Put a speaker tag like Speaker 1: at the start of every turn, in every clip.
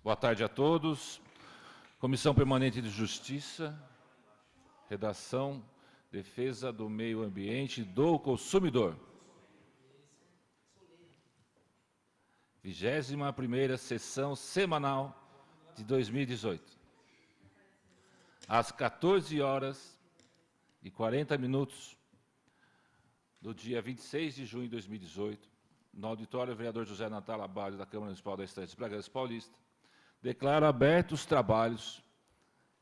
Speaker 1: Boa tarde a todos. Comissão Permanente de Justiça, Redação, Defesa do Meio Ambiente e do Consumidor. 21ª sessão semanal de 2018. Às 14h40 do dia 26 de junho de 2018, no auditório vereador José Natal Abade da Câmara Municipal da Estância de Bragança Paulista, declaro abertos os trabalhos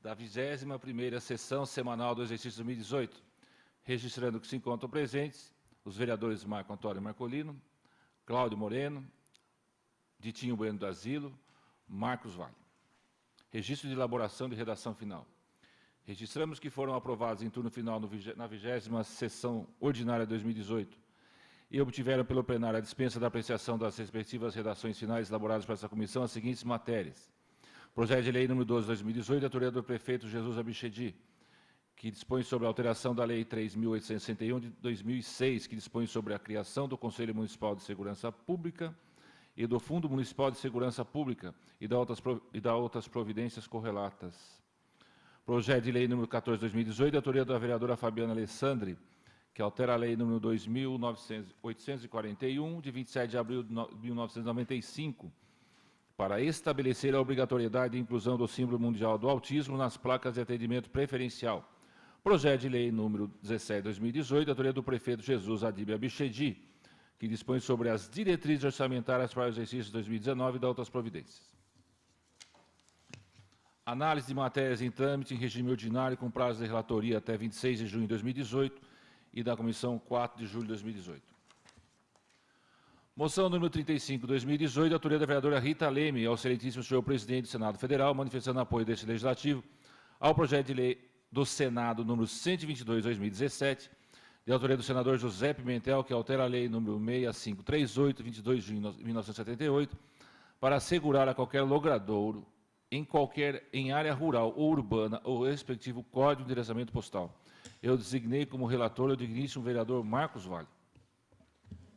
Speaker 1: da 21ª sessão semanal do exercício 2018, registrando que se encontram presentes os vereadores Marco Antônio Marcolino, Cláudio Moreno, Ditinho Bueno do Asilo, Marcos Vale. Registro de elaboração de redação final. Registramos que foram aprovados em turno final na 20ª sessão ordinária de 2018 e obtiveram pelo plenário a dispensa da apreciação das respectivas redações finais elaboradas por essa comissão as seguintes matérias. Projeto de Lei nº 12 de 2018, de autoria do prefeito Jesus Abichedi, que dispõe sobre a alteração da Lei 3.861 de 2006, que dispõe sobre a criação do Conselho Municipal de Segurança Pública e do Fundo Municipal de Segurança Pública e da outras providências correlatas. Projeto de Lei nº 14 de 2018, de autoria da vereadora Fabiana Alessandri, que altera a Lei nº 2.841, de 27 de abril de 1995, para estabelecer a obrigatoriedade de inclusão do símbolo mundial do autismo nas placas de atendimento preferencial. Projeto de Lei número 17 de 2018, de autoria do prefeito Jesus Adib Abichedi, que dispõe sobre as diretrizes orçamentárias para o exercício de 2019 e da outras providências. Análise de matérias em trâmite em regime ordinário com prazo de relatoria até 26 de junho de 2018 e da Comissão 4 de julho de 2018. Moção número 35, 2018, de autoria da vereadora Rita Leme, ao excelentíssimo senhor presidente do Senado Federal, manifestando apoio deste legislativo ao projeto de lei do Senado número 122, 2017, de autoria do senador José Pimentel, que altera a lei número 6538, 22 de junho de 1978, para assegurar a qualquer logradouro em área rural ou urbana o respectivo código de endereçamento postal. Eu designei como relator o digníssimo vereador Marcos Vale.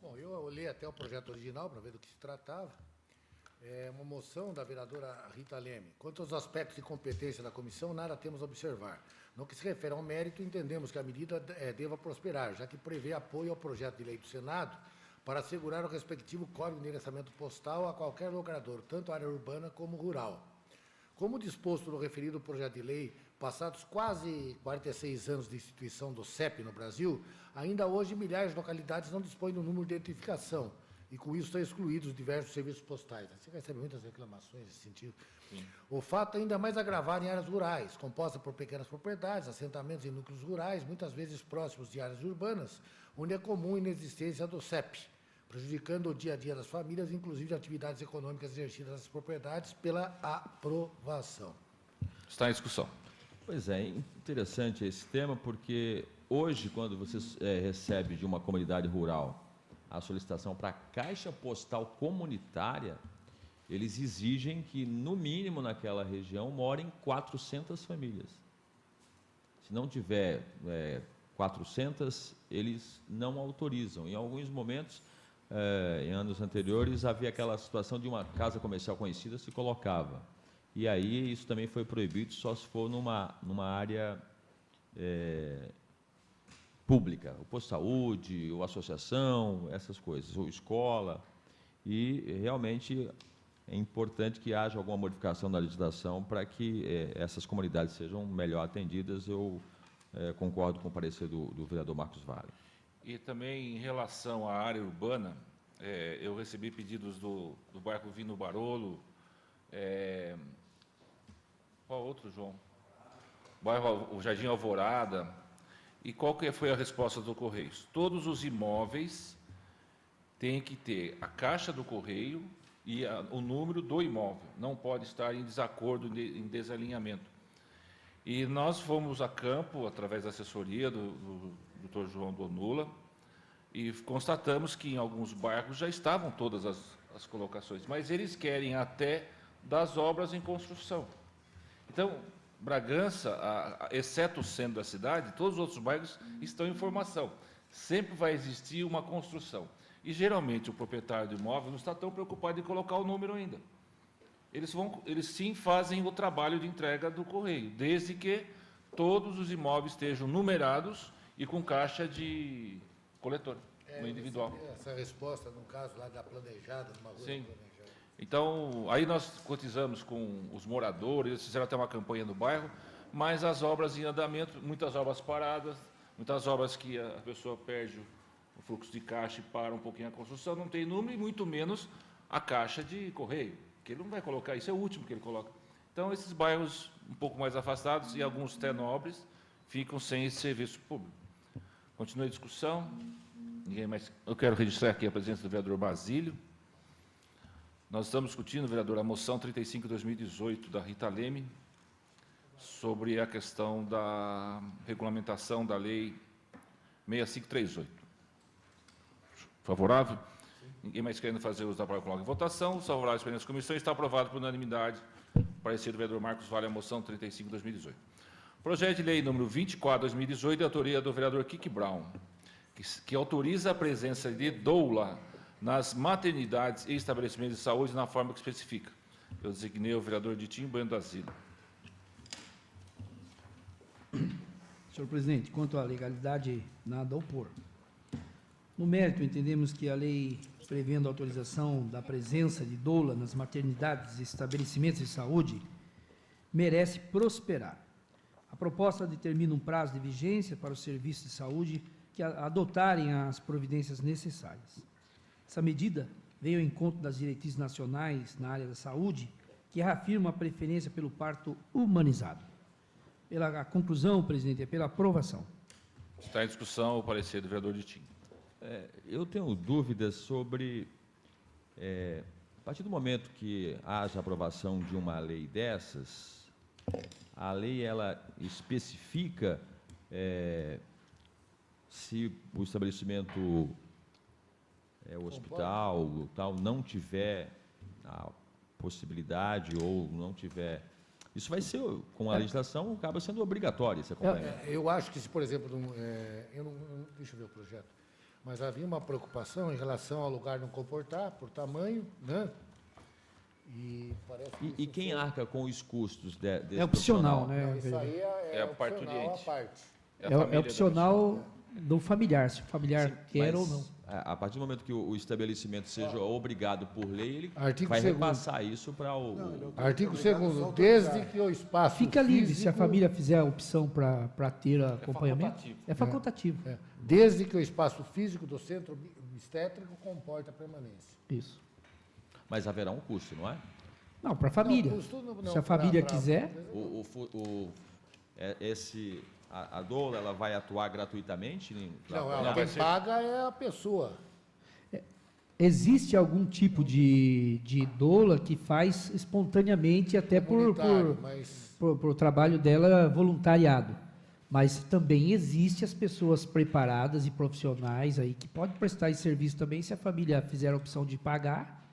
Speaker 2: Bom, eu olhei até o projeto original para ver do que se tratava. É uma moção da vereadora Rita Leme. Quanto aos aspectos de competência da comissão, nada temos a observar. No que se refere ao mérito, entendemos que a medida deva prosperar, já que prevê apoio ao projeto de lei do Senado para assegurar o respectivo código de endereçamento postal a qualquer logrador, tanto área urbana como rural. Como disposto no referido projeto de lei, passados quase 46 anos de instituição do CEP no Brasil, ainda hoje milhares de localidades não dispõem do número de identificação e, com isso, estão excluídos diversos serviços postais. Você recebe muitas reclamações nesse sentido. Sim. O fato ainda mais agravado em áreas rurais, compostas por pequenas propriedades, assentamentos em núcleos rurais, muitas vezes próximos de áreas urbanas, onde é comum a inexistência do CEP, prejudicando o dia a dia das famílias, inclusive atividades econômicas exercidas nas propriedades, pela aprovação.
Speaker 1: Está em discussão.
Speaker 3: Pois é, interessante esse tema, porque hoje, quando você recebe de uma comunidade rural a solicitação para a caixa postal comunitária, eles exigem que, no mínimo, naquela região, morem 400 famílias. Se não tiver 400, eles não autorizam. Em alguns momentos, em anos anteriores, havia aquela situação de uma casa comercial conhecida se colocava. E aí isso também foi proibido só se for numa área pública, o posto de saúde, ou associação, essas coisas, ou escola. E realmente é importante que haja alguma modificação da legislação para que essas comunidades sejam melhor atendidas. Eu concordo com o parecer do vereador Marcos Vale.
Speaker 1: E também, em relação à área urbana, eu recebi pedidos do bairro Vino Barolo, qual outro, João? O Jardim Alvorada. E qual que foi a resposta do Correios? Todos os imóveis têm que ter a caixa do Correio e o número do imóvel. Não pode estar em desacordo, em desalinhamento. E nós fomos a campo, através da assessoria do Dr. João Donula, e constatamos que em alguns bairros já estavam todas as colocações, mas eles querem até das obras em construção. Então, Bragança, exceto o centro da cidade, todos os outros bairros estão em formação. Sempre vai existir uma construção. E, geralmente, o proprietário do imóvel não está tão preocupado em colocar o número ainda. eles sim fazem o trabalho de entrega do correio, desde que todos os imóveis estejam numerados e com caixa de coletor, no individual.
Speaker 2: Essa resposta, no caso lá da planejada, numa rua
Speaker 1: Sim.
Speaker 2: planejada.
Speaker 1: Então, aí nós cotizamos com os moradores, eles fizeram até uma campanha no bairro, mas as obras em andamento, muitas obras paradas, muitas obras que a pessoa perde o fluxo de caixa e para um pouquinho a construção, não tem número e muito menos a caixa de correio, que ele não vai colocar, isso é o último que ele coloca. Então, esses bairros um pouco mais afastados e alguns até nobres ficam sem esse serviço público. Continua a discussão. Ninguém mais. Eu quero registrar aqui a presença do vereador Basílio. Nós estamos discutindo, vereador, a moção 35/2018 da Rita Leme sobre a questão da regulamentação da lei 6538. Favorável? Ninguém mais querendo fazer uso da palavra, coloca em votação. Os favoráveis pelas comissões, está aprovado por unanimidade. Parecer do vereador Marcos Vale a moção 35/2018. Projeto de lei número 24/2018, de autoria do vereador Kiki Brown, que autoriza a presença de doula nas maternidades e estabelecimentos de saúde na forma que especifica. Eu designei o vereador Ditinho Bueno da Silva.
Speaker 4: Senhor presidente, quanto à legalidade, nada a opor. No mérito, entendemos que a lei prevendo a autorização da presença de doula nas maternidades e estabelecimentos de saúde merece prosperar. A proposta determina um prazo de vigência para os serviços de saúde que adotarem as providências necessárias. Essa medida veio ao encontro das diretrizes nacionais na área da saúde, que reafirmam a preferência pelo parto humanizado. Pela conclusão, presidente, é pela aprovação.
Speaker 1: Está em discussão o parecer do vereador Ditinho.
Speaker 3: Eu tenho dúvidas sobre, a partir do momento que haja aprovação de uma lei dessas, a lei ela especifica se o estabelecimento, o hospital, tal, não tiver a possibilidade ou não tiver... Isso vai ser, com a legislação, acaba sendo obrigatório esse acompanhamento.
Speaker 2: Eu acho que se, por exemplo, deixa eu ver o projeto, mas havia uma preocupação em relação ao lugar não comportar, por tamanho, né? E parece que
Speaker 3: E
Speaker 2: isso
Speaker 3: quem
Speaker 2: foi-
Speaker 3: arca com os custos desse
Speaker 4: É opcional,
Speaker 3: profissional?
Speaker 4: né?
Speaker 2: Isso aí
Speaker 1: É a
Speaker 2: opcional
Speaker 1: parturiente.
Speaker 2: à parte.
Speaker 1: a
Speaker 4: É
Speaker 1: família da
Speaker 4: opcional do familiar, se o familiar quer
Speaker 3: Mas,
Speaker 4: ou não.
Speaker 3: a partir do momento que o estabelecimento seja obrigado por lei, ele
Speaker 2: Artigo
Speaker 3: vai
Speaker 2: 2º.
Speaker 3: repassar isso para o...
Speaker 2: Artigo
Speaker 5: Obrigado,
Speaker 2: 2º,
Speaker 5: só
Speaker 2: desde
Speaker 5: autorizar.
Speaker 2: que o espaço
Speaker 4: Fica livre, se a
Speaker 2: físico-
Speaker 4: família fizer a opção para ter acompanhamento.
Speaker 1: facultativo.
Speaker 4: É facultativo.
Speaker 2: desde que o espaço físico do centro obstétrico comporte a permanência.
Speaker 4: Isso.
Speaker 3: Mas haverá um custo, não é?
Speaker 4: Não, para a família.
Speaker 2: Não, custo não,
Speaker 4: Se a família
Speaker 2: pra-
Speaker 4: quiser,
Speaker 3: A doula, ela vai atuar gratuitamente?
Speaker 2: Não,
Speaker 1: vai
Speaker 2: quem
Speaker 1: ser-
Speaker 2: paga é a pessoa.
Speaker 4: existe algum tipo de doula que faz espontaneamente, até
Speaker 2: Comunitário, mas
Speaker 4: por trabalho dela voluntariado. Mas também existe as pessoas preparadas e profissionais aí que podem prestar esse serviço também, se a família fizer a opção de pagar.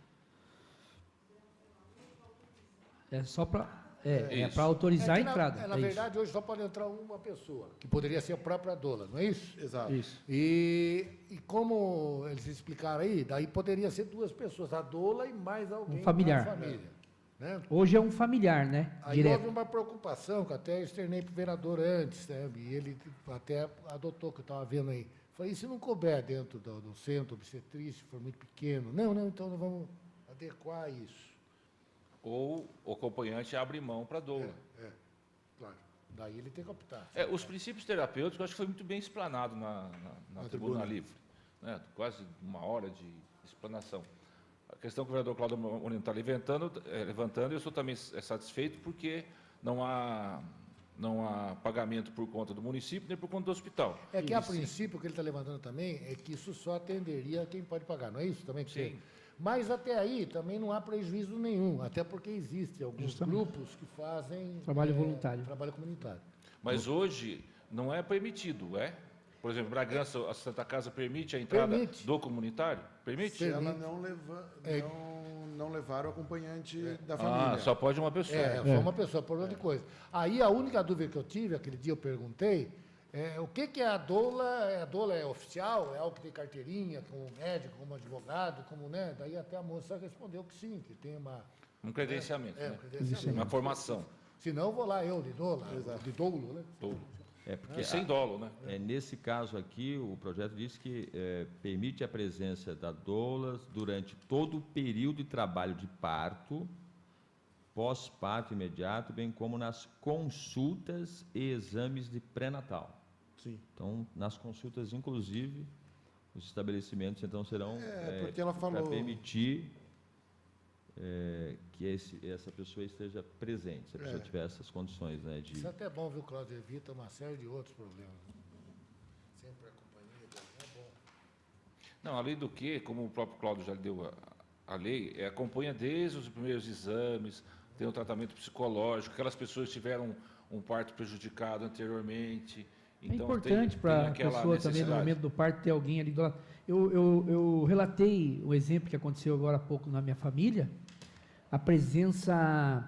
Speaker 4: É só para
Speaker 1: Isso.
Speaker 4: autorizar a
Speaker 2: é que
Speaker 4: entrada.
Speaker 2: na
Speaker 4: é
Speaker 2: verdade, hoje só pode entrar uma pessoa, que poderia ser a própria doula, não é isso?
Speaker 5: Exato.
Speaker 4: isso.
Speaker 2: E como eles explicaram aí, daí poderia ser duas pessoas, a doula e mais alguém
Speaker 4: familiar.
Speaker 2: da família. Né?
Speaker 4: Hoje é um familiar, né?
Speaker 2: Aí
Speaker 4: Direto.
Speaker 2: houve uma preocupação, que até eu externei para o vereador antes, né? E ele até adotou, que eu estava vendo aí. Falei, e se não couber dentro do centro obstetrício, for muito pequeno? Não, então nós vamos adequar isso.
Speaker 1: Ou o acompanhante abre mão para a doula.
Speaker 2: Claro. Daí ele tem que optar.
Speaker 1: Os princípios terapêuticos, eu acho que foi muito bem explanado na tribuna
Speaker 2: tribuna.
Speaker 1: livre. Né? Quase uma hora de explanação. A questão que o vereador Cláudio Moreno está levantando, eu sou também satisfeito porque não há pagamento por conta do município nem por conta do hospital.
Speaker 2: É que, a
Speaker 1: Sim.
Speaker 2: princípio, o que ele está levantando também é que isso só atenderia quem pode pagar, não é isso também? Que
Speaker 1: Sim.
Speaker 2: você- Mas até aí também não há prejuízo nenhum, até porque existem alguns
Speaker 4: Justamente.
Speaker 2: grupos que fazem
Speaker 4: Trabalho voluntário.
Speaker 2: trabalho comunitário.
Speaker 1: Mas hoje não é permitido, é? Por exemplo, Bragança, a Santa Casa permite a entrada
Speaker 2: Permite.
Speaker 1: do comunitário? Permite?
Speaker 5: Se ela
Speaker 2: É.
Speaker 5: não levar o acompanhante da família.
Speaker 1: Só pode uma pessoa.
Speaker 2: Só uma pessoa, por outra coisa. Aí a única dúvida que eu tive, aquele dia eu perguntei, o que é a doula? A doula é oficial? É algo que tem carteirinha, como médico, como advogado, como, né? Daí até a moça respondeu que sim, que tem
Speaker 1: Um credenciamento, né?
Speaker 2: credenciamento.
Speaker 1: Uma formação.
Speaker 2: Senão eu vou lá, eu, de dolo, né?
Speaker 1: Todo.
Speaker 3: Porque
Speaker 1: E sem dolo, né?
Speaker 3: nesse caso aqui, o projeto diz que permite a presença da doula durante todo o período de trabalho de parto, pós-parto imediato, bem como nas consultas e exames de pré-natal.
Speaker 5: Sim.
Speaker 3: Então, nas consultas, inclusive, os estabelecimentos então serão
Speaker 5: porque ela
Speaker 3: para
Speaker 5: falou...
Speaker 3: permitir que essa pessoa esteja presente, se a pessoa tiver essas condições, né, de...
Speaker 2: Isso é até bom, viu, Cláudio? Evita uma série de outros problemas. Sempre a companhia de alguém é bom.
Speaker 1: Não, além do que, como o próprio Cláudio já deu a lei, acompanha desde os primeiros exames, tem um tratamento psicológico, aquelas pessoas que tiveram um parto prejudicado anteriormente. Então,
Speaker 4: é importante para a pessoa também, no momento do parto, ter alguém ali do lado. Eu relatei o exemplo que aconteceu agora há pouco na minha família, a presença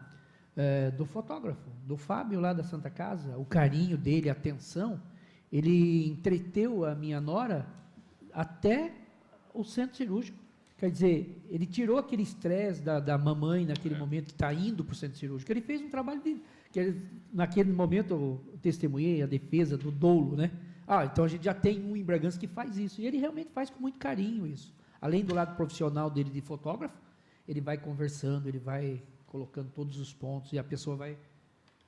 Speaker 4: do fotógrafo, do Fábio lá da Santa Casa, o carinho dele, a atenção, ele entreteu a minha nora até o centro cirúrgico. Quer dizer, ele tirou aquele estresse da mamãe naquele momento que está indo para o centro cirúrgico. Ele fez um trabalho naquele momento eu testemunhei a defesa do dolo, né? Então a gente já tem um em Bragança que faz isso. E ele realmente faz com muito carinho isso. Além do lado profissional dele de fotógrafo, ele vai conversando, ele vai colocando todos os pontos e a pessoa vai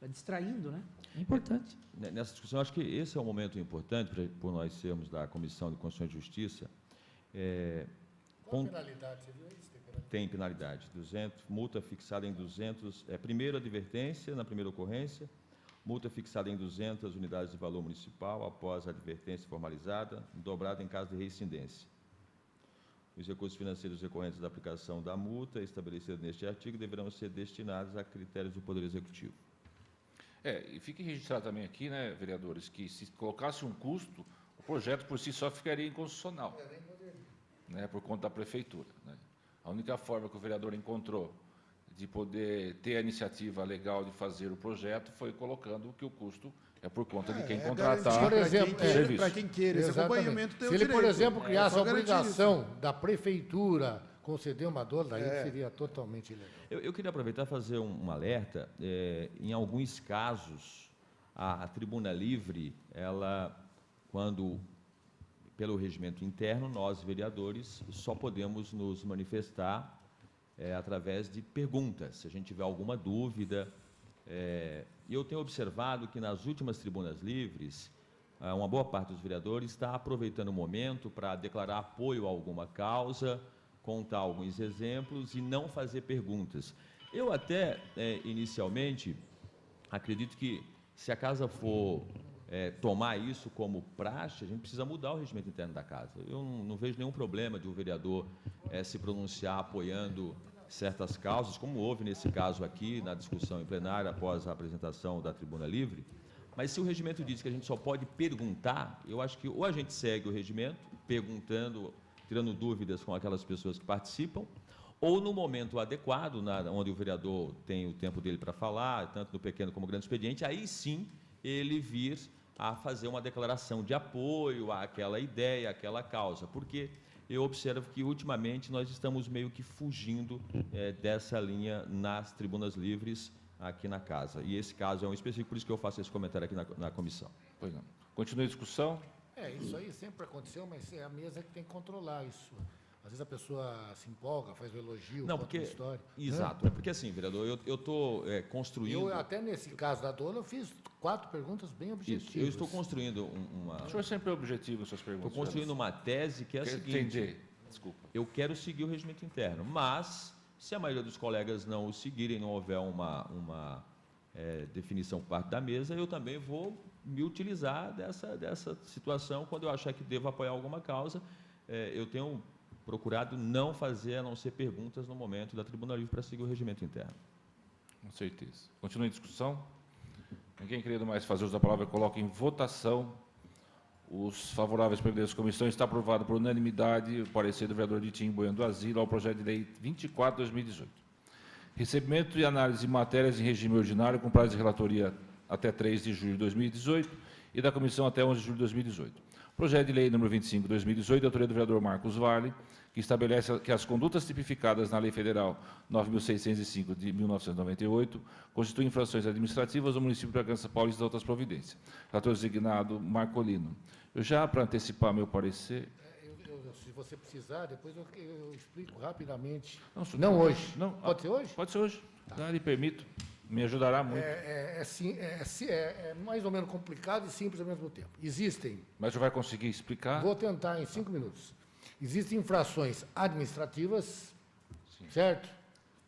Speaker 4: distraindo, né? É importante.
Speaker 3: Nessa discussão, acho que esse é um momento importante, por nós sermos da Comissão de Constituição e Justiça.
Speaker 2: Qual a penalidade? Você viu isso?
Speaker 3: Tem penalidade, 200, multa fixada em 200, primeira advertência na primeira ocorrência, multa fixada em 200 unidades de valor municipal após a advertência formalizada, dobrada em caso de reincidência. Os recursos financeiros decorrentes da aplicação da multa estabelecidos neste artigo deverão ser destinados a critérios do Poder Executivo.
Speaker 1: E fique registrado também aqui, né, vereadores, que se colocasse um custo, o projeto por si só ficaria inconstitucional, né, por conta da prefeitura, né. A única forma que o vereador encontrou de poder ter a iniciativa legal de fazer o projeto foi colocando que o custo é por conta de quem contratar
Speaker 2: por exemplo,
Speaker 1: o serviço.
Speaker 5: Para quem queira esse
Speaker 2: Exatamente.
Speaker 5: acompanhamento, tem
Speaker 2: Se
Speaker 5: o
Speaker 2: ele,
Speaker 5: direito.
Speaker 2: por exemplo, criasse a
Speaker 5: só garantir
Speaker 2: obrigação da prefeitura conceder uma doula, daí seria totalmente ilegal.
Speaker 3: Eu queria aproveitar e fazer um alerta. Em alguns casos, a tribuna livre, ela, quando, pelo regimento interno, nós, vereadores, só podemos nos manifestar através de perguntas, se a gente tiver alguma dúvida. E eu tenho observado que nas últimas tribunas livres, uma boa parte dos vereadores está aproveitando o momento para declarar apoio a alguma causa, contar alguns exemplos e não fazer perguntas. Eu até, inicialmente, acredito que se a casa for tomar isso como praxe, a gente precisa mudar o regimento interno da casa. Eu não vejo nenhum problema de um vereador se pronunciar apoiando certas causas, como houve nesse caso aqui, na discussão em plenária, após a apresentação da tribuna livre. Mas se o regimento diz que a gente só pode perguntar, eu acho que ou a gente segue o regimento, perguntando, tirando dúvidas com aquelas pessoas que participam, ou no momento adequado, onde o vereador tem o tempo dele para falar, tanto no pequeno como no grande expediente, aí sim ele vir a fazer uma declaração de apoio àquela ideia, àquela causa, porque eu observo que, ultimamente, nós estamos meio que fugindo dessa linha nas tribunas livres aqui na casa. E esse caso é um específico, por isso que eu faço esse comentário aqui na comissão.
Speaker 1: Pois não. Continue a discussão.
Speaker 2: Isso aí sempre aconteceu, mas é a mesa que tem que controlar isso. Às vezes a pessoa se empolga, faz um elogio,
Speaker 3: Não,
Speaker 2: conta
Speaker 3: porque...
Speaker 2: uma história.
Speaker 3: Exato. Porque assim, vereador, eu estou construindo...
Speaker 2: Até nesse caso da dona, eu fiz 4 perguntas bem objetivas.
Speaker 3: Isso, eu estou construindo uma...
Speaker 1: O senhor é sempre objetivo em suas perguntas.
Speaker 3: Estou construindo uma tese que é a seguinte...
Speaker 1: Entendi. Desculpa.
Speaker 3: Eu quero seguir o regimento interno, mas, se a maioria dos colegas não o seguirem, não houver uma definição por parte da mesa, eu também vou me utilizar dessa situação quando eu achar que devo apoiar alguma causa. Eu tenho procurado não fazer, a não ser perguntas no momento da tribuna livre para seguir o regimento interno.
Speaker 1: Com certeza. Continue a discussão. Ninguém querendo mais fazer uso da palavra, coloca em votação. Os favoráveis pela da comissão. Está aprovado por unanimidade o parecer do vereador Ditinho Bueno do Asilo ao projeto de lei 24/2018. Recebimento e análise de matérias em regime ordinário com prazo de relatoria até 3 de julho de 2018 e da comissão até 11 de julho de 2018. Projeto de lei número 25 de 2018, de autoria do vereador Marcos Vale, que estabelece que as condutas tipificadas na Lei Federal 9.605 de 1998 constituem infrações administrativas do município de Bragança Paulista e outras providências. Relator designado Marcolino. Eu já, para antecipar meu parecer...
Speaker 2: Se você precisar, depois eu explico rapidamente.
Speaker 1: senhor,
Speaker 2: Não hoje.
Speaker 1: Não,
Speaker 2: Pode ser hoje?
Speaker 1: Pode ser hoje. Tá. Lhe permito. Me ajudará muito.
Speaker 2: É mais ou menos complicado e simples ao mesmo tempo. Existem,
Speaker 1: Mas você vai conseguir explicar?
Speaker 2: vou tentar em 5 minutos. Existem infrações administrativas, certo?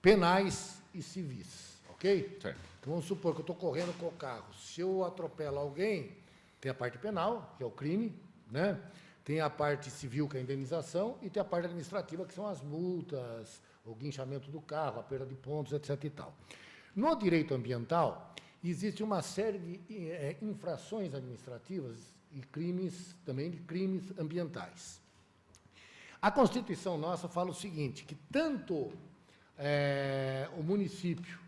Speaker 2: Penais e civis, ok?
Speaker 1: Certo.
Speaker 2: Então, vamos supor que eu estou correndo com o carro. Se eu atropelo alguém, tem a parte penal, que é o crime, né? Tem a parte civil, que é a indenização, e tem a parte administrativa, que são as multas, o guinchamento do carro, a perda de pontos, etc. e tal. No direito ambiental, existe uma série de infrações administrativas e crimes, também de crimes ambientais. A Constituição nossa fala o seguinte, que tanto o município,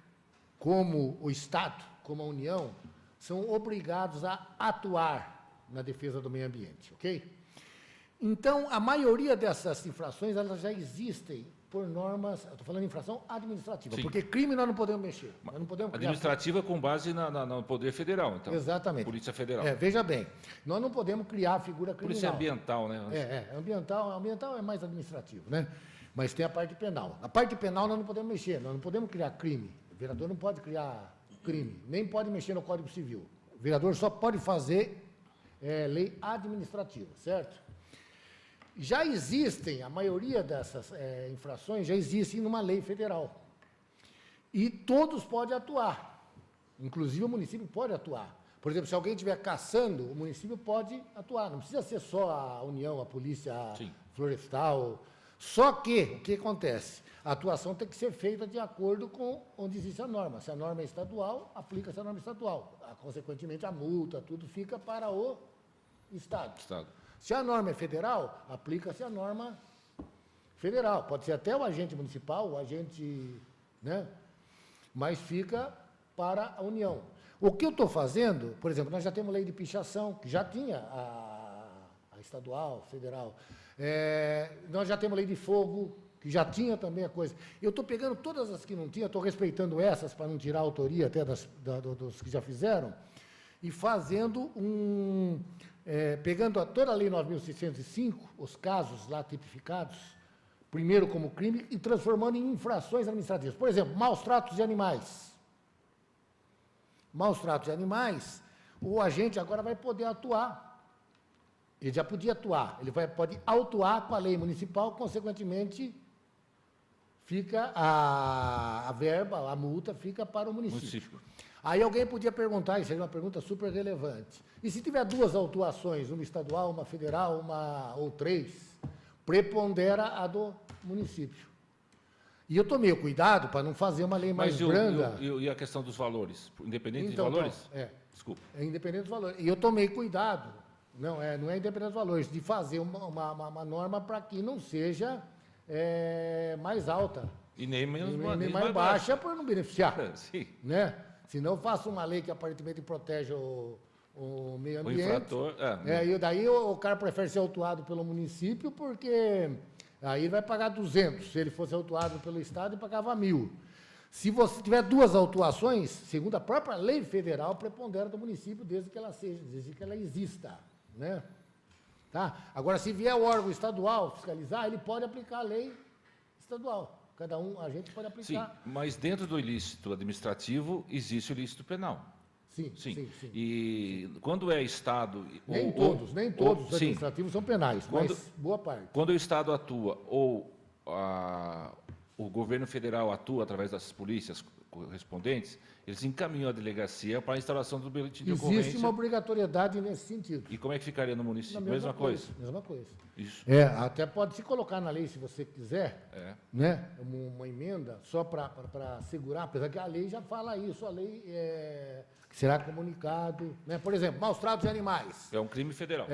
Speaker 2: como o Estado, como a União, são obrigados a atuar na defesa do meio ambiente, ok? Então, a maioria dessas infrações, elas já existem por normas, eu estou falando de infração administrativa,
Speaker 1: Sim.
Speaker 2: porque crime nós não podemos mexer, nós não podemos criar...
Speaker 1: Administrativa com base no Poder Federal, então.
Speaker 2: Exatamente.
Speaker 1: Polícia Federal.
Speaker 2: Veja bem, nós não podemos criar a figura criminal.
Speaker 1: Polícia Ambiental, né?
Speaker 2: Ambiental é mais administrativo, né? Mas tem a parte penal. A parte penal nós não podemos mexer, nós não podemos criar crime. O vereador não pode criar crime, nem pode mexer no Código Civil. O vereador só pode fazer lei administrativa, certo? Já existem, a maioria dessas infrações já existem numa lei federal. E todos podem atuar. Inclusive o município pode atuar. Por exemplo, se alguém estiver caçando, o município pode atuar. Não precisa ser só a União, a Polícia
Speaker 1: Sim. Florestal.
Speaker 2: Só que, o que acontece? A atuação tem que ser feita de acordo com onde existe a norma. Se a norma é estadual, aplica-se a norma estadual. Consequentemente, a multa, tudo fica para o Estado. Se a norma é federal, aplica-se a norma federal. Pode ser até o agente municipal, o agente, né? Mas fica para a União. O que eu estou fazendo, por exemplo, nós já temos lei de pichação, que já tinha a estadual, federal. Nós já temos lei de fogo, que já tinha também a coisa. Eu estou pegando todas as que não tinha, estou respeitando essas para não tirar a autoria até dos que já fizeram, e fazendo pegando toda a lei 9.605, os casos lá tipificados, primeiro como crime, e transformando em infrações administrativas. Por exemplo, maus tratos de animais. Maus tratos de animais, o agente agora vai poder atuar. Ele já podia atuar, ele pode autuar com a lei municipal, consequentemente, fica a verba, a multa fica para o município. Aí alguém podia perguntar, isso é uma pergunta super relevante, e se tiver duas autuações, uma estadual, uma federal, ou 3, prepondera a do município. E eu tomei o cuidado para não fazer uma lei mais branda.
Speaker 1: E a questão dos valores? Independente de valores? Desculpa.
Speaker 2: É independente dos valores. E eu tomei cuidado, não é independente dos valores, de fazer uma norma para que não seja mais alta.
Speaker 1: E nem
Speaker 2: mais baixa para não beneficiar.
Speaker 1: Sim.
Speaker 2: Né? Senão eu faço uma lei que aparentemente protege o meio ambiente.
Speaker 1: O infrator.
Speaker 2: E daí o cara prefere ser autuado pelo município, porque aí ele vai pagar 200. Se ele fosse autuado pelo Estado, ele pagava 1.000. Se você tiver duas autuações, segundo a própria lei federal, prepondera do município desde que ela exista. Né? Tá? Agora, se vier o órgão estadual fiscalizar, ele pode aplicar a lei estadual. Cada a gente pode aplicar.
Speaker 1: Sim, mas dentro do ilícito administrativo existe o ilícito penal.
Speaker 2: Sim.
Speaker 1: E quando é Estado...
Speaker 2: Nem todos os administrativos são penais, mas boa parte.
Speaker 1: Quando o Estado atua ou o governo federal atua através das polícias correspondentes, eles encaminham a delegacia para a instalação do boletim de ocorrência.
Speaker 2: Existe uma obrigatoriedade nesse sentido.
Speaker 1: E como é que ficaria no município?
Speaker 2: Mesma coisa. Mesma coisa.
Speaker 1: Isso.
Speaker 2: Até pode se colocar na lei, se você quiser, né? Uma emenda só para assegurar, apesar que a lei já fala isso, a lei será comunicado. Né? Por exemplo, maus tratos de animais.
Speaker 1: É um crime federal.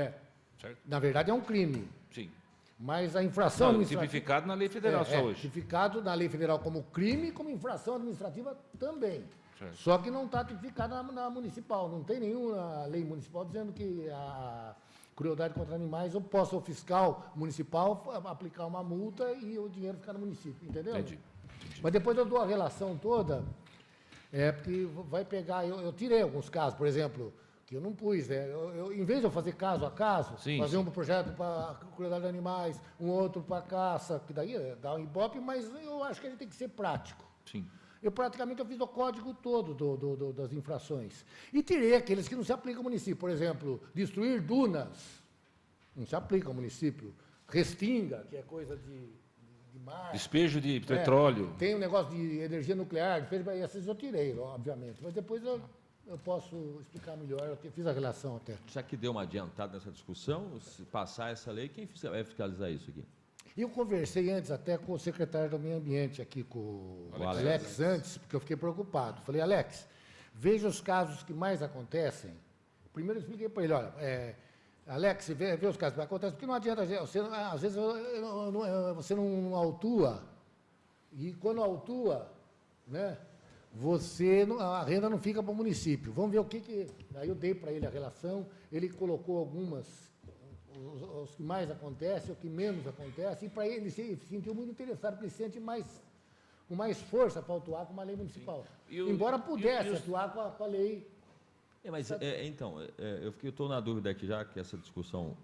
Speaker 1: Certo?
Speaker 2: Na verdade, é um crime.
Speaker 1: Sim.
Speaker 2: Mas a infração administrativa...
Speaker 1: Tipificado na lei federal só hoje.
Speaker 2: Tipificado na lei federal como crime e como infração administrativa também.
Speaker 1: Certo.
Speaker 2: Só que não está tipificado na municipal. Não tem nenhuma lei municipal dizendo que crueldade contra animais, eu posso, o fiscal municipal, aplicar uma multa e o dinheiro ficar no município, entendeu?
Speaker 1: Entendi.
Speaker 2: Mas depois eu dou a relação toda, porque vai pegar, eu tirei alguns casos, por exemplo, que eu não pus, né? Em vez de eu fazer caso a caso,
Speaker 1: Sim,
Speaker 2: fazer
Speaker 1: sim.
Speaker 2: um projeto para crueldade de animais, um outro para caça, que daí dá um ibope, mas eu acho que a gente tem que ser prático.
Speaker 1: Sim.
Speaker 2: Eu praticamente fiz o código todo das infrações. E tirei aqueles que não se aplicam ao município. Por exemplo, destruir dunas, não se aplica ao município. Restinga, que é coisa de mar.
Speaker 1: Despejo de petróleo.
Speaker 2: Tem um negócio de energia nuclear, esses eu tirei, obviamente. Mas depois eu posso explicar melhor, fiz a relação até.
Speaker 3: Já que deu uma adiantada nessa discussão, se passar essa lei, quem vai fiscalizar isso aqui?
Speaker 2: Eu conversei antes até com o secretário do Meio Ambiente aqui, com o Alex antes, porque eu fiquei preocupado. Falei, Alex, veja os casos que mais acontecem. Primeiro eu expliquei para ele, olha, Alex, vê os casos que acontecem, porque não adianta, você, às vezes você não autua, e quando autua, né, a renda não fica para o município. Vamos ver o que... Aí eu dei para ele a relação, ele colocou algumas... Os que mais acontecem, o que menos acontece, e para ele se sentiu muito interessado, porque ele se sente com mais força para atuar com uma lei municipal. Embora pudesse atuar com a lei.
Speaker 3: Eu estou na dúvida aqui já, que essa discussão,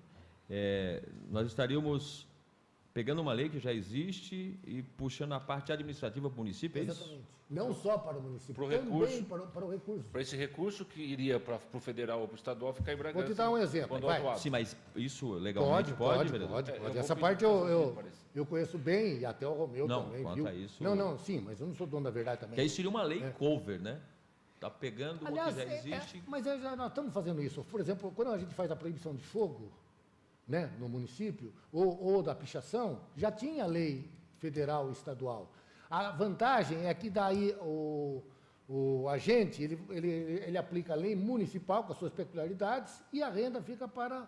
Speaker 3: nós estaríamos pegando uma lei que já existe e puxando a parte administrativa para o município, é isso?
Speaker 2: Exatamente. Não só para o município,
Speaker 1: Pro
Speaker 2: também
Speaker 1: recurso.
Speaker 2: para o recurso.
Speaker 1: Para esse recurso que iria para o federal ou para o estadual ficar em Bragança.
Speaker 2: Vou te dar um exemplo,
Speaker 1: quando
Speaker 2: vai.
Speaker 1: autuado.
Speaker 3: Sim, mas isso legalmente pode, vereador?
Speaker 1: eu
Speaker 2: Essa
Speaker 1: vou
Speaker 2: parte
Speaker 1: pedir para você,
Speaker 2: eu conheço bem, e até o Romeu
Speaker 3: Não,
Speaker 2: também,
Speaker 3: quanto
Speaker 2: viu?
Speaker 3: a isso-
Speaker 2: Não, sim, mas eu não sou dono da verdade também.
Speaker 3: Que aí seria uma lei cover, né? Está pegando uma
Speaker 2: Aliás,
Speaker 3: que já existe.
Speaker 2: mas nós estamos fazendo isso. Por exemplo, quando a gente faz a proibição de fogo, né, no município, ou da pichação, já tinha lei federal e estadual. A vantagem é que daí o agente, ele aplica a lei municipal com as suas peculiaridades e a renda fica para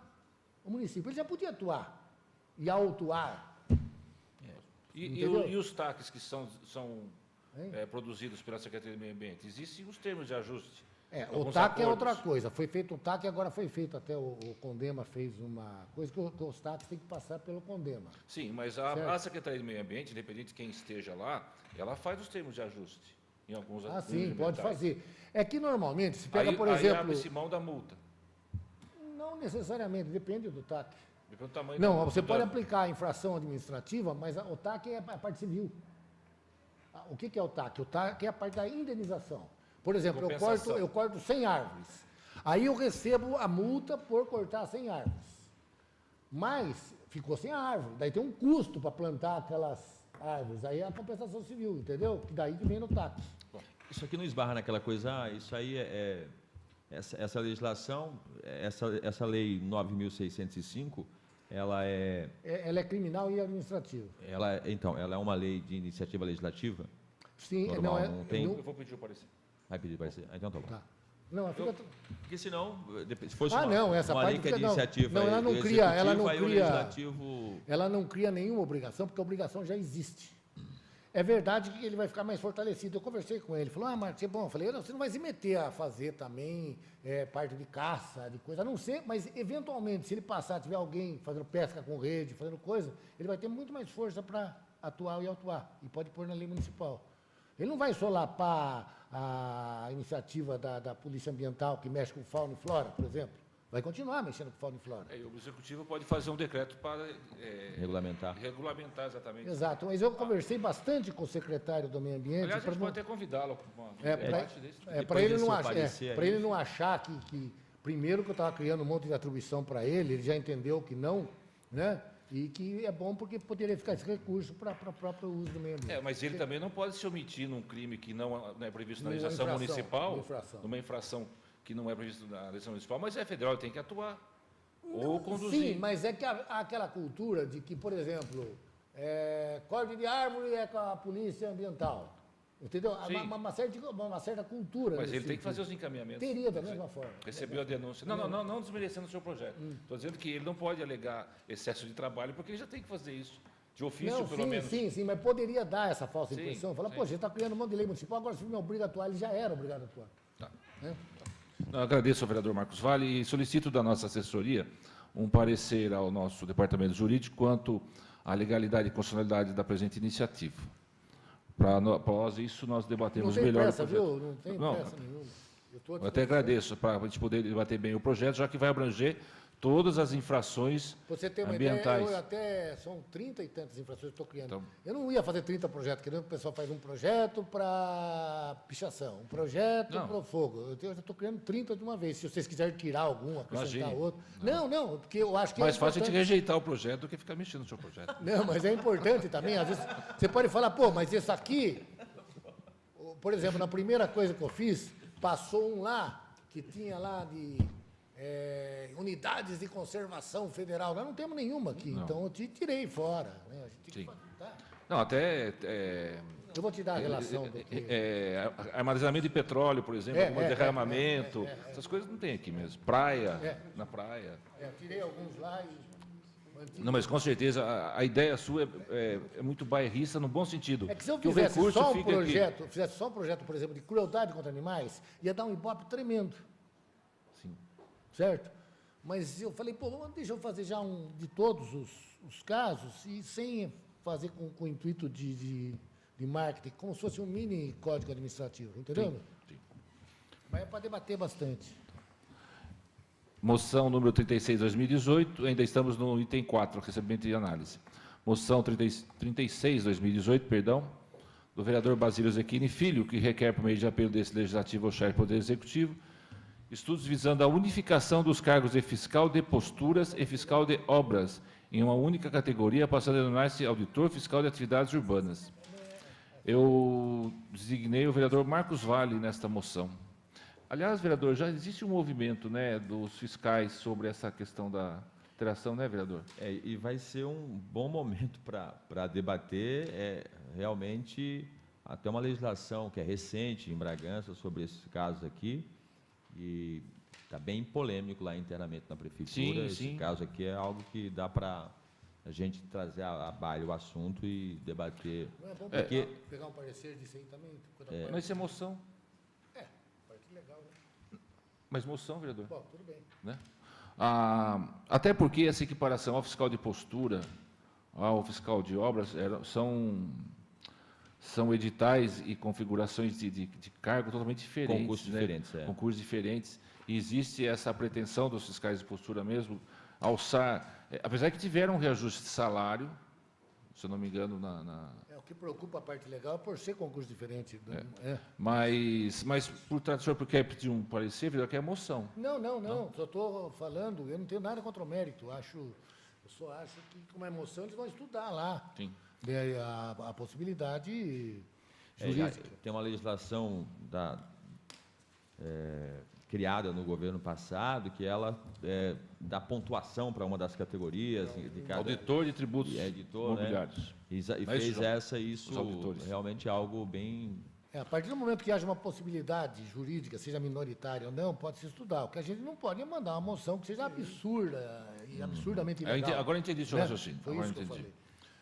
Speaker 2: o município. Ele já podia atuar e autuar.
Speaker 1: E os taques que são produzidos pela Secretaria do Meio Ambiente? Existem os termos de ajuste.
Speaker 2: O
Speaker 1: alguns
Speaker 2: TAC é
Speaker 1: acordos.
Speaker 2: outra coisa. Foi feito o TAC e agora foi feito até o Condema fez uma coisa que os TACs têm que passar pelo Condema.
Speaker 1: Sim, mas
Speaker 2: Certo.
Speaker 1: a Secretaria do Meio Ambiente, independente de quem esteja lá, ela faz os termos de ajuste. Em alguns
Speaker 2: Sim,
Speaker 1: alguns
Speaker 2: pode
Speaker 1: ambientais.
Speaker 2: fazer. É que normalmente, se pega,
Speaker 1: Aí,
Speaker 2: por
Speaker 1: aí
Speaker 2: exemplo...
Speaker 1: abre-se mão da multa.
Speaker 2: Não necessariamente, depende do TAC.
Speaker 1: Depende do tamanho
Speaker 2: Não,
Speaker 1: da-
Speaker 2: você
Speaker 1: do
Speaker 2: pode
Speaker 1: dano.
Speaker 2: aplicar a infração administrativa, mas o TAC é a parte civil. O que é o TAC? O TAC é a parte da indenização. Por exemplo,
Speaker 1: Compensação.
Speaker 2: eu corto 100 árvores. Aí eu recebo a multa por cortar 100 árvores. Mas ficou sem árvore. Daí tem um custo para plantar aquelas árvores. Aí é a compensação civil, entendeu? Que daí que vem no TAC.
Speaker 3: Isso aqui não esbarra naquela coisa, isso aí essa legislação, essa lei 9.605, ela é
Speaker 2: Criminal e administrativa.
Speaker 3: ela é uma lei de iniciativa legislativa?
Speaker 2: Sim,
Speaker 3: Normal, não tem?
Speaker 1: Eu vou pedir o parecer.
Speaker 3: Vai pedir para ser? Então tá bom.
Speaker 2: Tá. Não, fica...
Speaker 3: Porque senão, se fosse
Speaker 2: essa
Speaker 3: uma
Speaker 2: parte
Speaker 3: lei que é de
Speaker 2: fica- não.
Speaker 3: iniciativa
Speaker 2: Não, ela não
Speaker 3: do
Speaker 2: cria- ela
Speaker 3: executivo,
Speaker 2: não
Speaker 3: aí o
Speaker 2: cria-
Speaker 3: legislativo...
Speaker 2: Ela não cria nenhuma obrigação, porque a obrigação já existe. É verdade que ele vai ficar mais fortalecido. Eu conversei com ele, ele falou, Marcos, é bom. Eu falei, não, você não vai se meter a fazer também parte de caça, de coisa, a não ser, mas eventualmente, se ele passar, tiver alguém fazendo pesca com rede, fazendo coisa, ele vai ter muito mais força para atuar e autuar, e pode pôr na lei municipal. Ele não vai solapar a iniciativa da Polícia Ambiental, que mexe com fauna e flora, por exemplo. Vai continuar mexendo com fauna e flora.
Speaker 1: E o Executivo pode fazer um decreto para regulamentar exatamente.
Speaker 2: Exato, mas eu conversei bastante com o secretário do Meio Ambiente.
Speaker 1: Aliás, a gente
Speaker 2: pra
Speaker 1: pode até convidá-lo para um
Speaker 2: pra-
Speaker 1: debate desse.
Speaker 2: para
Speaker 3: Depois
Speaker 2: ele,
Speaker 3: desse
Speaker 2: não
Speaker 3: seu
Speaker 2: achar,
Speaker 3: parecer
Speaker 2: pra
Speaker 3: aí.
Speaker 2: ele não achar que primeiro que eu estava criando um monte de atribuição para ele já entendeu que não, né? E que é bom porque poderia ficar esse recurso para o próprio uso do meio ambiente.
Speaker 1: Mas ele também não pode se omitir num crime que não é previsto na
Speaker 2: Numa
Speaker 1: legislação
Speaker 2: infração,
Speaker 1: municipal,
Speaker 2: numa infração.
Speaker 1: numa infração que não é prevista na legislação municipal, mas é federal, ele tem que atuar. Ou conduzir.
Speaker 2: Sim, mas é que há aquela cultura de que, por exemplo, corte de árvore é com a polícia ambiental. Entendeu? Há
Speaker 1: Sim.
Speaker 2: uma certa cultura.
Speaker 1: Mas
Speaker 2: nesse
Speaker 1: ele tem que fazer os
Speaker 2: sentido.
Speaker 1: encaminhamentos.
Speaker 2: Teria da mesma forma.
Speaker 1: Recebeu a denúncia. Não desmerecendo o seu projeto. Estou dizendo que ele não pode alegar excesso de trabalho, porque ele já tem que fazer isso. De ofício,
Speaker 2: Não,
Speaker 1: pelo
Speaker 2: sim,
Speaker 1: menos.
Speaker 2: sim, mas poderia dar essa falsa
Speaker 1: Sim,
Speaker 2: impressão. Falar,
Speaker 1: sim.
Speaker 2: pô, você está criando um monte de lei municipal, agora se me obriga a atuar, ele já era obrigado a atuar.
Speaker 1: Tá.
Speaker 2: Né?
Speaker 1: Eu agradeço ao vereador Marcos Vale e solicito da nossa assessoria um parecer ao nosso departamento jurídico quanto à legalidade e constitucionalidade da presente iniciativa. Após isso, nós
Speaker 2: Não
Speaker 1: debatemos
Speaker 2: tem
Speaker 1: melhor
Speaker 2: pressa,
Speaker 1: o projeto.
Speaker 2: viu? Não tem
Speaker 1: Não,
Speaker 2: pressa nenhuma. Eu tô à
Speaker 1: eu até
Speaker 2: disposição.
Speaker 1: agradeço para a gente poder debater bem o projeto, já que vai abranger todas as infrações
Speaker 2: Pra você ter uma
Speaker 1: ambientais.
Speaker 2: ideia, eu até são 30 e tantas infrações que eu estou criando.
Speaker 1: Então-
Speaker 2: Eu não ia fazer 30 projetos, que nem o pessoal faz um projeto para pichação, um projeto
Speaker 1: Não.
Speaker 2: para o fogo. Eu já estou criando 30 de uma vez. Se vocês quiserem tirar algum, acrescentar
Speaker 1: Imagine.
Speaker 2: outro. Não, porque eu acho que
Speaker 1: Mais
Speaker 2: é
Speaker 1: fácil a gente
Speaker 2: importante.
Speaker 1: rejeitar o projeto do que ficar mexendo no seu projeto.
Speaker 2: Não, mas é importante também. Às vezes você pode falar, pô, mas isso aqui, por exemplo, na primeira coisa que eu fiz, passou um lá, que tinha lá de unidades de conservação federal. Nós não temos nenhuma aqui,
Speaker 1: Não.
Speaker 2: então eu te tirei fora. Né? A gente tem que
Speaker 1: Sim.
Speaker 2: fazer, tá?
Speaker 1: Não, até
Speaker 2: Eu vou te dar a relação do que...
Speaker 1: armazenamento de petróleo, por exemplo,
Speaker 2: É,
Speaker 1: derramamento, essas coisas não tem aqui mesmo. Praia, na praia.
Speaker 2: eu tirei alguns lá e mantive.
Speaker 1: Não, mas com certeza a ideia sua é muito bairrista no bom sentido.
Speaker 2: É que se eu
Speaker 1: que o
Speaker 2: fizesse
Speaker 1: recurso
Speaker 2: só um
Speaker 1: fica aqui.
Speaker 2: projeto, fizesse só um projeto, por exemplo, de crueldade contra animais, ia dar um ibope tremendo.
Speaker 1: Sim.
Speaker 2: Certo? Mas eu falei, pô, deixa eu fazer já um de todos os casos e sem fazer com o intuito de marketing, como se fosse um mini código administrativo, entendeu?
Speaker 1: Sim.
Speaker 2: Mas é para debater bastante.
Speaker 1: Moção número 36, 2018, ainda estamos no item 4, recebimento e análise. Moção 36, 2018, perdão, do vereador Basílio Zecchini Filho, que requer, por meio de apelo desse legislativo ao chefe do Poder Executivo, estudos visando a unificação dos cargos de fiscal de posturas e fiscal de obras em uma única categoria, passando a denominar-se auditor fiscal de atividades urbanas. Eu designei o vereador Marcos Vale nesta moção. Aliás, vereador, já existe um movimento, né, dos fiscais sobre essa questão da interação, né, vereador?
Speaker 3: E vai ser um bom momento para debater realmente até uma legislação que é recente em Bragança sobre esses casos aqui, e está bem polêmico lá internamente na prefeitura.
Speaker 1: Sim,
Speaker 3: Esse
Speaker 1: sim.
Speaker 3: caso aqui é algo que dá para a gente trazer à baila o assunto e debater.
Speaker 2: Não é bom
Speaker 3: Porque-
Speaker 2: pegar um parecer disso aí também?
Speaker 1: Mas isso é moção.
Speaker 2: Parte legal, né?
Speaker 1: Mas moção, vereador.
Speaker 2: Bom, tudo bem.
Speaker 1: Né? Até porque essa equiparação ao fiscal de postura, ao fiscal de obras, são editais e configurações de cargo totalmente diferentes.
Speaker 3: Concursos
Speaker 1: né?
Speaker 3: diferentes, é.
Speaker 1: Concursos diferentes. E existe essa pretensão dos fiscais de postura mesmo, alçar, apesar que tiveram um reajuste de salário, se eu não me engano,
Speaker 2: O que preocupa a parte legal é por ser concurso diferente. É.
Speaker 1: mas por trás, o senhor quer pedir um parecer, vereador, que é moção.
Speaker 2: Não. Só estou falando, eu não tenho nada contra o mérito. Eu só acho que, com uma emoção, eles vão estudar lá.
Speaker 1: Sim.
Speaker 2: A possibilidade
Speaker 3: Já
Speaker 2: jurídica.
Speaker 3: tem uma legislação criada no governo passado que ela dá pontuação para uma das categorias de cada
Speaker 1: Auditor de tributos
Speaker 3: editor, né?
Speaker 1: imobiliários.
Speaker 3: E
Speaker 1: Não é
Speaker 3: fez
Speaker 1: isso, João?
Speaker 3: isso
Speaker 1: Os auditores.
Speaker 3: realmente algo bem.
Speaker 2: A partir do momento que haja uma possibilidade jurídica, seja minoritária ou não, pode se estudar. O que a gente não pode é mandar uma moção que seja absurda e absurdamente ilegal.
Speaker 1: Agora eu entendi o seu
Speaker 2: Né?
Speaker 1: raciocínio.
Speaker 2: Foi
Speaker 1: Agora
Speaker 2: isso
Speaker 1: eu
Speaker 2: que eu
Speaker 1: entendi.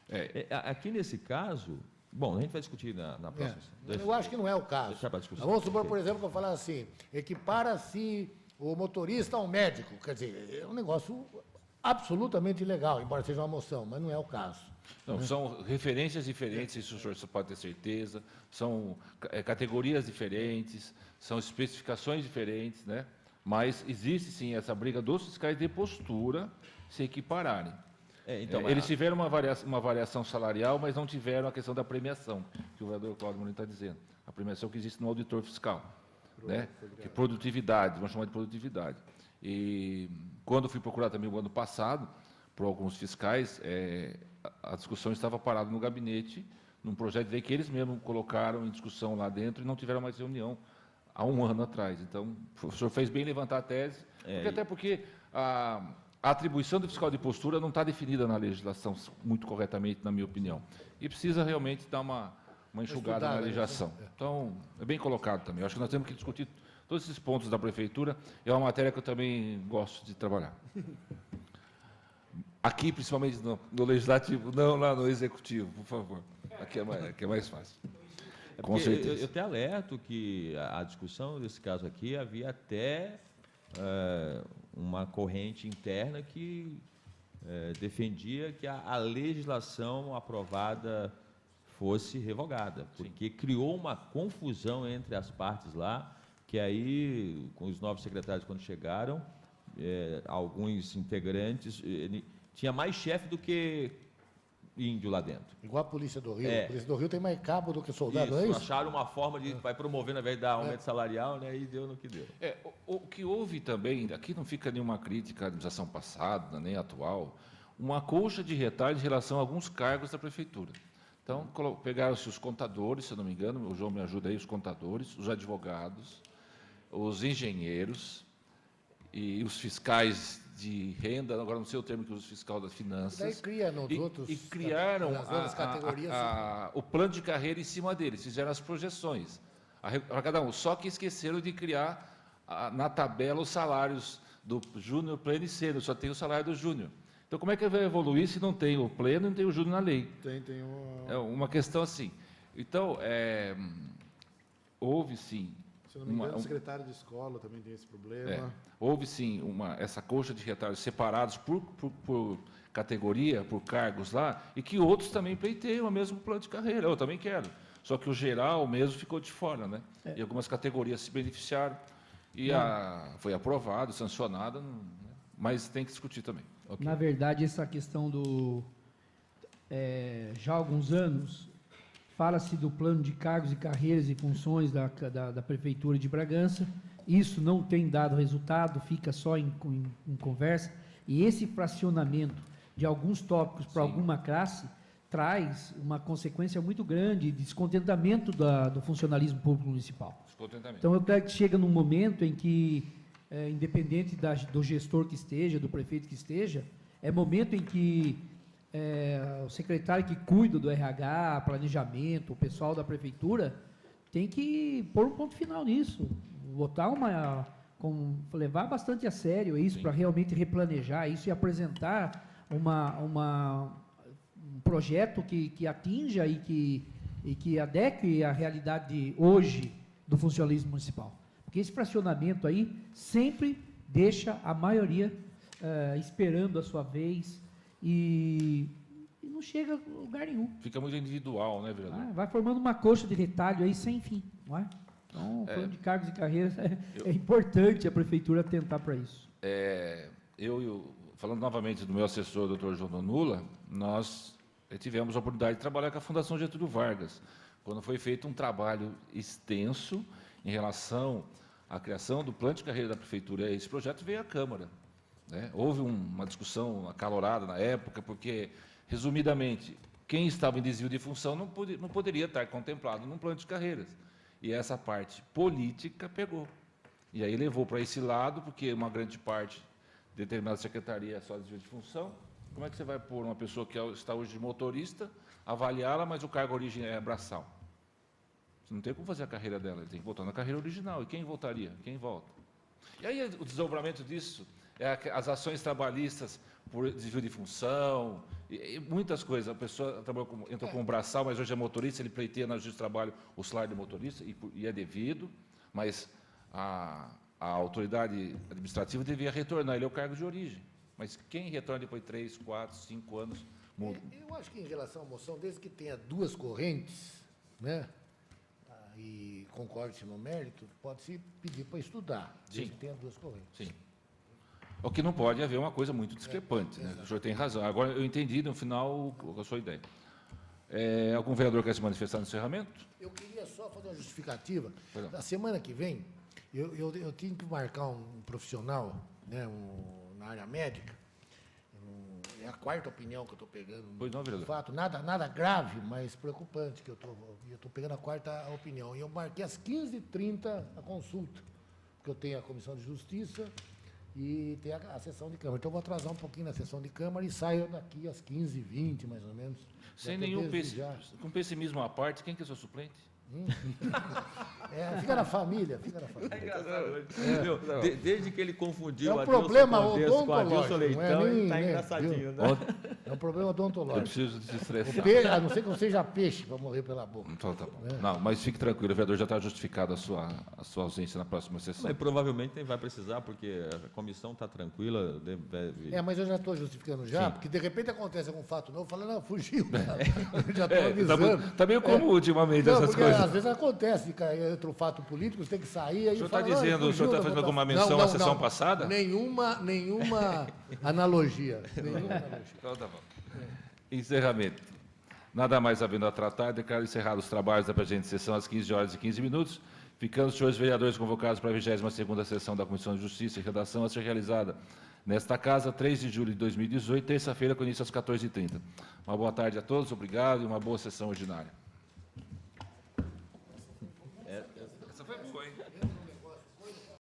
Speaker 2: falei.
Speaker 3: Aqui nesse caso, bom, a gente vai discutir na próxima.
Speaker 2: Eu acho que não é o caso.
Speaker 3: Deixa pra discussão.
Speaker 2: Vamos supor,
Speaker 3: Ok.
Speaker 2: por exemplo, que eu falar assim, equipara-se o motorista ao médico. Quer dizer, é um negócio absolutamente ilegal, embora seja uma moção, mas não é o caso.
Speaker 1: Não, são referências diferentes, isso o senhor pode ter certeza, são categorias diferentes, são especificações diferentes, né? Mas existe sim essa briga dos fiscais de postura se equipararem. Eles tiveram uma variação salarial, mas não tiveram a questão da premiação, que o vereador Cláudio Molina está dizendo. A premiação que existe no auditor fiscal. Né? Que produtividade, vamos chamar de produtividade. E quando fui procurar também o ano passado, por alguns fiscais, a discussão estava parada no gabinete, num projeto de lei que eles mesmos colocaram em discussão lá dentro e não tiveram mais reunião há um ano atrás. Então, o senhor fez bem levantar a tese, até porque a atribuição do fiscal de postura não está definida na legislação muito corretamente, na minha opinião. E precisa realmente dar uma enxugada na legislação. Então, é bem colocado também. Eu acho que nós temos que discutir todos esses pontos da prefeitura. É uma matéria que eu também gosto de trabalhar. Aqui, principalmente no legislativo, não lá no executivo, por favor. Aqui é mais fácil. Com certeza.
Speaker 3: Eu até alerto que a discussão desse caso aqui havia até uma corrente interna que defendia que a legislação aprovada fosse revogada, porque criou uma confusão entre as partes lá, que aí, com os novos secretários quando chegaram, alguns integrantes, tinha mais chefe do que índio lá dentro.
Speaker 2: Igual a Polícia do Rio.
Speaker 3: É.
Speaker 2: A Polícia do Rio tem mais cabo do que soldado, é
Speaker 3: Isso,
Speaker 2: isso?
Speaker 3: acharam uma forma de vai promover, na vez de dar aumento salarial, né, e deu no que deu.
Speaker 1: O que houve também, aqui não fica nenhuma crítica à administração passada, nem atual, uma colcha de retalho em relação a alguns cargos da prefeitura. Então, pegaram-se os contadores, se eu não me engano, o João me ajuda aí, os contadores, os advogados, os engenheiros e os fiscais de renda, agora não sei o termo que usa, fiscal das finanças.
Speaker 2: E daí cria nos outros...
Speaker 1: E criaram
Speaker 2: nas outras categorias.
Speaker 1: o plano de carreira em cima deles, fizeram as projeções para cada um. Só que esqueceram de criar na tabela os salários do júnior, pleno e sênior, só tem o salário do júnior. Então, como é que vai evoluir se não tem o pleno e não tem o júnior na lei?
Speaker 5: Tem
Speaker 1: É uma questão assim. Então, houve sim...
Speaker 5: Se eu não me engano, o secretário de escola também tem esse problema.
Speaker 1: Houve sim essa colcha de retalhos separados por categoria, por cargos lá, e que outros também pleiteiam o mesmo plano de carreira. Eu também quero. Só que o geral mesmo ficou de fora, né? E algumas categorias se beneficiaram e foi aprovado, sancionado, né? Mas tem que discutir também.
Speaker 3: Okay.
Speaker 4: Na verdade, essa questão já há alguns anos, fala-se do plano de cargos e carreiras e funções da Prefeitura de Bragança. Isso não tem dado resultado, fica só em conversa. E esse fracionamento de alguns tópicos para alguma classe traz uma consequência muito grande de descontentamento do funcionalismo público municipal.
Speaker 1: Descontentamento.
Speaker 4: Então, eu creio que chega num momento em que, independente do gestor que esteja, do prefeito que esteja, é momento em que o secretário que cuida do RH, planejamento, o pessoal da prefeitura, tem que pôr um ponto final nisso, botar levar bastante a sério isso, para realmente replanejar isso e apresentar um projeto que atinja e que adeque à realidade de hoje do funcionalismo municipal. Porque esse fracionamento aí sempre deixa a maioria esperando a sua vez, e não chega a lugar nenhum.
Speaker 1: Fica muito individual, né, vereador?
Speaker 4: Vai formando uma coxa de retalho aí sem fim, não é? Então, o plano de cargos e carreiras é importante a prefeitura tentar para isso.
Speaker 1: Falando novamente do meu assessor, doutor João Donula, nós tivemos a oportunidade de trabalhar com a Fundação Getúlio Vargas, quando foi feito um trabalho extenso em relação à criação do plano de carreira da prefeitura. Esse projeto veio à Câmara. Né? Houve uma discussão acalorada na época, porque, resumidamente, quem estava em desvio de função não poderia estar contemplado num plano de carreiras. E essa parte política pegou. E aí levou para esse lado, porque uma grande parte de determinada secretaria é só desvio de função. Como é que você vai pôr uma pessoa que está hoje de motorista, avaliá-la, mas o cargo origem é braçal? Você não tem como fazer a carreira dela, ele tem que voltar na carreira original. E quem voltaria? Quem volta? E aí o desdobramento disso as ações trabalhistas por desvio de função, e muitas coisas. A pessoa entrou como braçal, mas hoje é motorista, ele pleiteia na Justiça do Trabalho o salário de motorista, e é devido, mas a autoridade administrativa devia retornar ele ao cargo de origem. Mas quem retorna depois de 3, 4, 5 anos?
Speaker 2: Eu acho que, em relação à moção, desde que tenha duas correntes, né, e concorde-se no mérito, pode-se pedir para estudar, desde que tenha duas correntes.
Speaker 1: Sim. O que não pode haver uma coisa muito discrepante, né? O senhor tem razão. Agora, eu entendi, no final, a sua ideia. Algum vereador quer se manifestar no encerramento?
Speaker 2: Eu queria só fazer uma justificativa.
Speaker 1: Perdão.
Speaker 2: Na semana que vem, eu tinha que marcar um profissional, né, na área médica. É a quarta opinião que eu estou pegando.
Speaker 1: Pois não, vereador.
Speaker 2: De fato, nada grave, mas preocupante, que eu estou pegando a quarta opinião. E eu marquei às 15h30 a consulta, porque eu tenho a Comissão de Justiça e tem a sessão de Câmara. Então, eu vou atrasar um pouquinho na sessão de Câmara e saio daqui às 15h20, mais ou menos.
Speaker 1: Sem nenhum com pessimismo à parte, quem que é seu suplente?
Speaker 2: Fica na família, fica na família.
Speaker 3: Meu, desde que ele confundiu
Speaker 2: É um
Speaker 3: Adilson
Speaker 2: problema
Speaker 3: Cordes com Adilson
Speaker 2: odontológico,
Speaker 3: Leitão,
Speaker 2: não é
Speaker 3: ele
Speaker 2: nem-
Speaker 3: está
Speaker 2: nem-
Speaker 3: engraçadinho,
Speaker 2: viu?
Speaker 3: né?
Speaker 2: É um problema
Speaker 1: Eu
Speaker 2: odontológico.
Speaker 1: preciso desestressar.
Speaker 2: A não ser que não seja peixe para morrer pela boca.
Speaker 1: Então, tá bom. Não, mas fique tranquilo, o vereador já está justificado a sua ausência na próxima sessão.
Speaker 3: Mas provavelmente nem vai precisar, porque a comissão está tranquila, deve...
Speaker 2: Mas eu já estou justificando já,
Speaker 3: Sim.
Speaker 2: porque de repente acontece algum fato novo, fala, não, fugiu. Eu já estou
Speaker 1: Tá,
Speaker 2: avisando.
Speaker 1: tá meio comum ultimamente
Speaker 2: Não,
Speaker 1: essas
Speaker 2: porque
Speaker 1: coisas.
Speaker 2: às vezes acontece, entra um fato político, você tem que sair, aí
Speaker 1: O senhor está
Speaker 2: fala, "Não, ele
Speaker 1: dizendo, o senhor
Speaker 2: fugiu
Speaker 1: está
Speaker 2: da
Speaker 1: fazendo
Speaker 2: votação."
Speaker 1: alguma menção à sessão passada?
Speaker 2: Nenhuma analogia. Nenhuma analogia.
Speaker 1: Então tá bom. Encerramento. Nada mais havendo a tratar, declaro encerrados os trabalhos da presente sessão às 15h15, ficando os senhores vereadores convocados para a 22ª sessão da Comissão de Justiça e Redação a ser realizada nesta casa, 3 de julho de 2018, terça-feira, com início às 14h30. Uma boa tarde a todos, obrigado e uma boa sessão ordinária. Essa foi boa, hein?